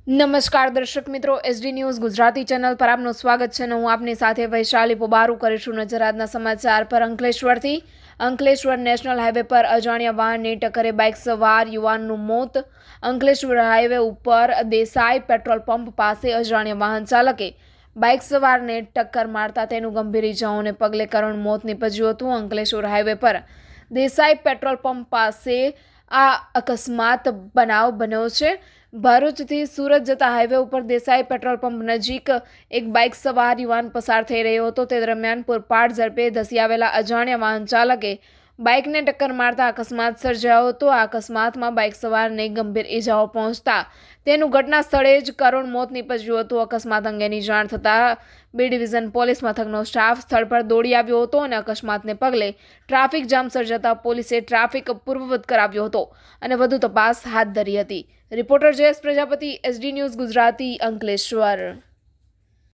નમસ્કાર દર્શક મિત્રો, એસડી ન્યૂઝ ગુજરાતી ચેનલ પર આપનું સ્વાગત છે. હું આપની સાથે વૈશાલી પોબારું કરીશું નજર આજના સમાચાર પર. અંકલેશ્વર નેશનલ હાઈવે પર અજાણ્યા વાહનની ટક્કરે બાઇક સવાર યુવાનનું મોત. અંકલેશ્વર હાઈવે ઉપર દેસાઈ પેટ્રોલ પંપ પાસે અજાણ્યા વાહન ચાલકે બાઇક સવારને ટક્કર મારતા તેનું ગંભીર ઇજાઓને પગલે કરુણ મોત નીપજ્યું હતું. અંકલેશ્વર હાઈવે પર દેસાઈ પેટ્રોલ પંપ પાસે આ અકસ્માત બનાવ બન્યો છે. ભરૂચથી સુરત જતા હાઈવે ઉપર દેસાઈ પેટ્રોલ પંપ નજીક એક બાઇક સવાર યુવાન પસાર થઈ રહ્યો હતો. તે દરમિયાન પૂરપાટ ઝડપે ધસી આવેલા અજાણ્યા વાહન ચાલકે બાઇકને ટક્કર મારતા અકસ્માત સર્જાયો હતો. આ અકસ્માતમાં બાઇક સવારને ગંભીર ઇજાઓ પહોંચતા તેનું ઘટના સ્થળે જ કરુણ મોત નીપજ્યું હતું. અકસ્માત અંગેની જાણ થતાં બી ડિવિઝન પોલીસ મથકનો સ્ટાફ સ્થળ પર દોડી આવ્યો હતો અને અકસ્માતને પગલે ટ્રાફિક જામ સર્જાતા પોલીસે ટ્રાફિક પૂર્વવત કરાવ્યો હતો અને વધુ તપાસ હાથ ધરી હતી. Reporter Jayesh Prajapati, SD news Gujarati, Ankleshwar.